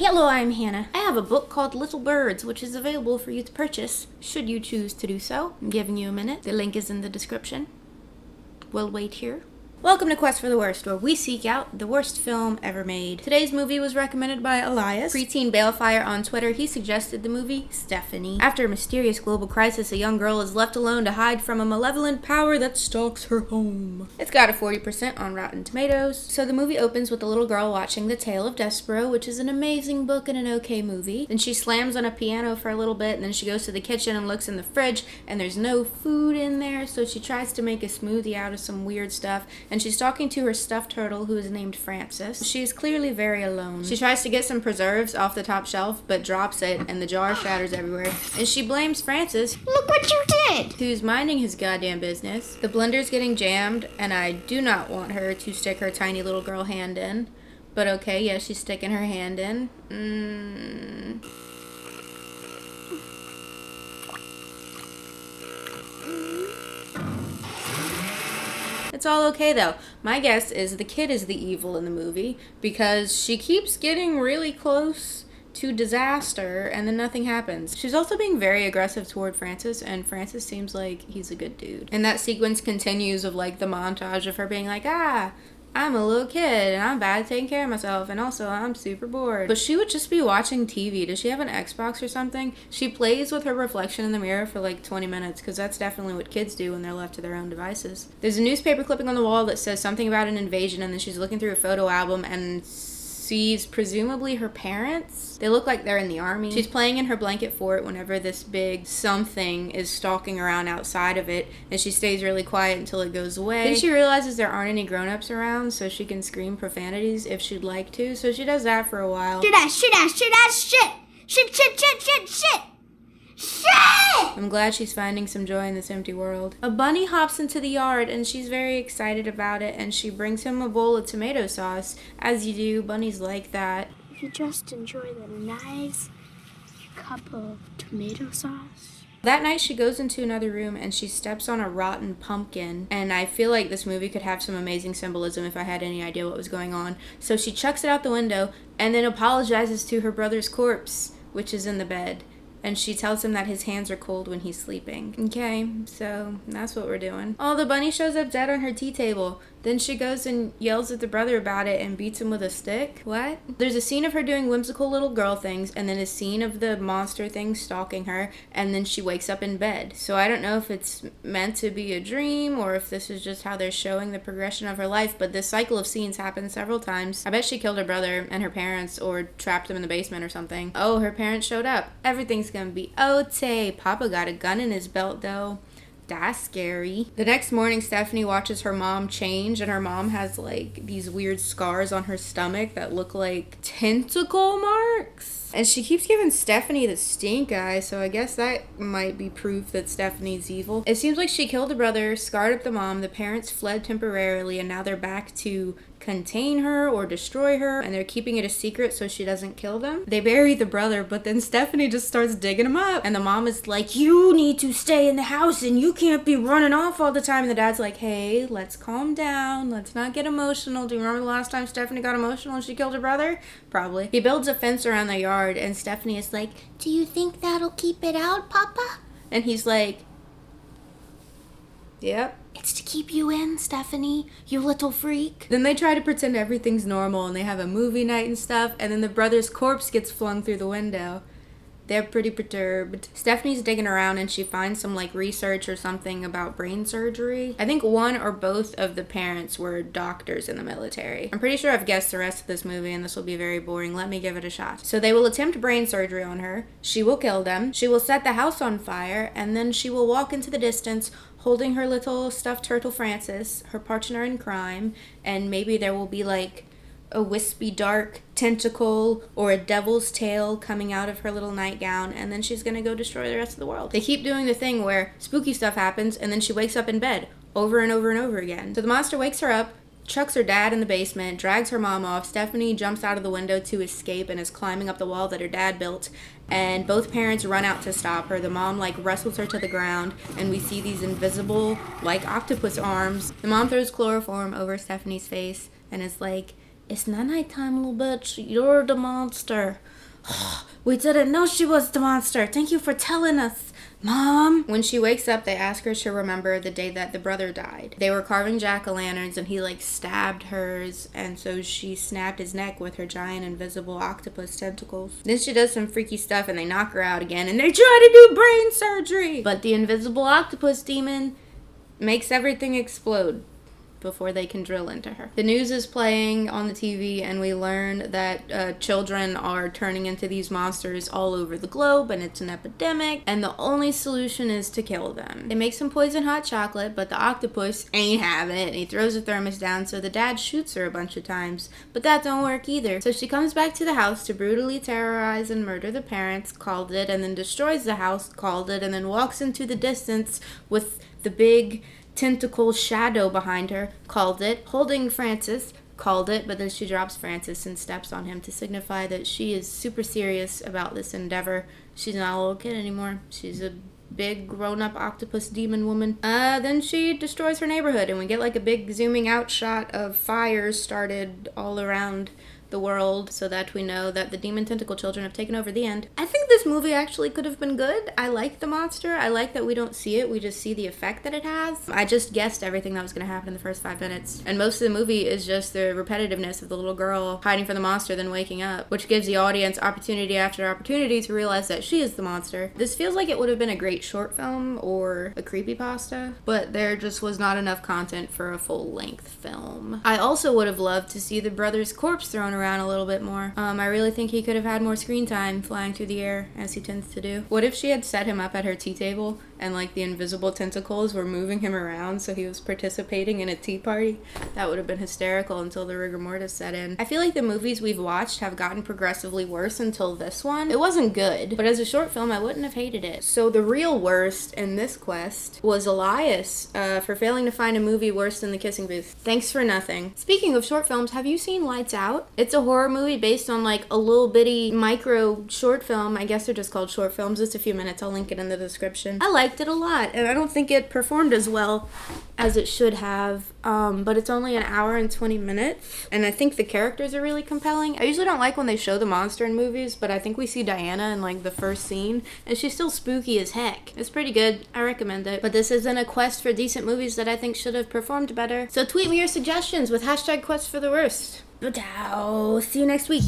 Hello, I'm Hannah. I have a book called Little Birds, which is available for you to purchase, should you choose to do so. I'm giving you a minute. The link is in the description. We'll wait here. Welcome to Quest for the Worst, where we seek out the worst film ever made. Today's movie was recommended by Elias, preteen balefire on Twitter. He suggested the movie Stephanie. After a mysterious global crisis, a young girl is left alone to hide from a malevolent power that stalks her home. It's got a 40% on Rotten Tomatoes. So the movie opens with a little girl watching The Tale of Despero, which is an amazing book and an okay movie. Then she slams on a piano for a little bit, and then she goes to the kitchen and looks in the fridge, and there's no food in there, so she tries to make a smoothie out of some weird stuff. And she's talking to her stuffed turtle, who is named Francis. She is clearly very alone. She tries to get some preserves off the top shelf, but drops it, and the jar shatters everywhere. And she blames Francis, look what you did, who's minding his goddamn business. The blender's getting jammed, and I do not want her to stick her tiny little girl hand in. But okay, yeah, she's sticking her hand in. It's all okay though. My guess is the kid is the evil in the movie because she keeps getting really close to disaster and then nothing happens. She's also being very aggressive toward Francis, and Francis seems like he's a good dude. And that sequence continues of like the montage of her being like, I'm a little kid and I'm bad at taking care of myself, and also I'm super bored. But she would just be watching TV. Does she have an Xbox or something? She plays with her reflection in the mirror for like 20 minutes because that's definitely what kids do when they're left to their own devices. There's a newspaper clipping on the wall that says something about an invasion, and then she's looking through a photo album and sees presumably her parents. They look like they're in the army. She's playing in her blanket fort whenever this big something is stalking around outside of it, and she stays really quiet until it goes away. Then she realizes there aren't any grown-ups around, so she can scream profanities if she'd like to, so she does that for a while. Shit. I'm glad she's finding some joy in this empty world. A bunny hops into the yard, and she's very excited about it, and she brings him a bowl of tomato sauce. As you do, bunnies like that. If you just enjoy the nice cup of tomato sauce. That night she goes into another room and she steps on a rotten pumpkin, and I feel like this movie could have some amazing symbolism if I had any idea what was going on. So she chucks it out the window and then apologizes to her brother's corpse, which is in the bed. And she tells him that his hands are cold when he's sleeping. Okay, so that's what we're doing. Oh, the bunny shows up dead on her tea table. Then she goes and yells at the brother about it and beats him with a stick. What? There's a scene of her doing whimsical little girl things, and then a scene of the monster thing stalking her, and then she wakes up in bed. So I don't know if it's meant to be a dream or if this is just how they're showing the progression of her life, but this cycle of scenes happens several times. I bet she killed her brother and her parents or trapped them in the basement or something. Oh, her parents showed up. Everything's gonna be okay. Papa got a gun in his belt though. That's scary. The next morning, Stephanie watches her mom change, and her mom has like these weird scars on her stomach that look like tentacle marks. And she keeps giving Stephanie the stink eye, so I guess that might be proof that Stephanie's evil. It seems like she killed the brother, scarred up the mom, the parents fled temporarily, and now they're back to contain her or destroy her, and they're keeping it a secret so she doesn't kill them. They bury the brother, but then Stephanie just starts digging him up, and the mom is like, you need to stay in the house and you can't be running off all the time. And the dad's like, hey, let's calm down, let's not get emotional. Do you remember the last time Stephanie got emotional and she killed her brother? Probably. He builds a fence around the yard, and Stephanie is like, do you think that'll keep it out, Papa? and he's like, yep. It's to keep you in, Stephanie, you little freak. Then they try to pretend everything's normal, and they have a movie night and stuff, and then the brother's corpse gets flung through the window. They're pretty perturbed. Stephanie's digging around, and she finds some like research or something about brain surgery. I think one or both of the parents were doctors in the military. I'm pretty sure I've guessed the rest of this movie, and this will be very boring. Let me give it a shot. So they will attempt brain surgery on her. She will kill them. She will set the house on fire, and then she will walk into the distance holding her little stuffed turtle Francis, her partner in crime, and maybe there will be like a wispy dark tentacle or a devil's tail coming out of her little nightgown, and then she's gonna go destroy the rest of the world. They keep doing the thing where spooky stuff happens and then she wakes up in bed over and over and over again. So the monster wakes her up, chucks her dad in the basement, drags her mom off. Stephanie jumps out of the window to escape and is climbing up the wall that her dad built, and both parents run out to stop her. The mom like wrestles her to the ground, and we see these invisible like octopus arms. The mom throws chloroform over Stephanie's face and is like, It's not nighttime, little bitch. You're the monster. We didn't know she was the monster. Thank you for telling us, Mom. When she wakes up, they ask her to remember the day that the brother died. They were carving jack-o'-lanterns and he like stabbed hers, and so she snapped his neck with her giant invisible octopus tentacles. Then she does some freaky stuff and they knock her out again and they try to do brain surgery. But the invisible octopus demon makes everything explode before they can drill into her. The news is playing on the TV and we learn that children are turning into these monsters all over the globe and it's an epidemic and the only solution is to kill them. They make some poison hot chocolate, but the octopus ain't having it and he throws the thermos down, so the dad shoots her a bunch of times, but that don't work either. So she comes back to the house to brutally terrorize and murder the parents, called it, and then destroys the house, called it, and then walks into the distance with the big tentacle shadow behind her, called it, holding Francis, called it, but then she drops Francis and steps on him to signify that she is super serious about this endeavor. She's not a little kid anymore. She's a big grown-up octopus demon woman. Then she destroys her neighborhood and we get like a big zooming out shot of fires started all around the world so that we know that the demon tentacle children have taken over. The end. I think this movie actually could have been good. I like the monster. I like that we don't see it. We just see the effect that it has. I just guessed everything that was going to happen in the first 5 minutes. And most of the movie is just the repetitiveness of the little girl hiding from the monster then waking up, which gives the audience opportunity after opportunity to realize that she is the monster. This feels like it would have been a great short film or a creepypasta, but there just was not enough content for a full-length film. I also would have loved to see the brother's corpse thrown around a little bit more. I really think he could have had more screen time flying through the air, as he tends to do. What if she had set him up at her tea table and like the invisible tentacles were moving him around so he was participating in a tea party? That would have been hysterical until the rigor mortis set in. I feel like the movies we've watched have gotten progressively worse until this one. It wasn't good, but as a short film I wouldn't have hated it. So the real worst in this quest was Elias for failing to find a movie worse than The Kissing Booth. Thanks for nothing. Speaking of short films, have you seen Lights Out? It's a horror movie based on like a little bitty micro short film. I guess they're just called short films. It's a few minutes. I'll link it in the description. I liked it a lot and I don't think it performed as well as it should have, but it's only an hour and 20 minutes and I think the characters are really compelling. I usually don't like when they show the monster in movies, but I think we see Diana in like the first scene and she's still spooky as heck. It's pretty good. I recommend it. But this isn't a quest for decent movies that I think should have performed better. So tweet me your suggestions with #quest for the worst. See you next week.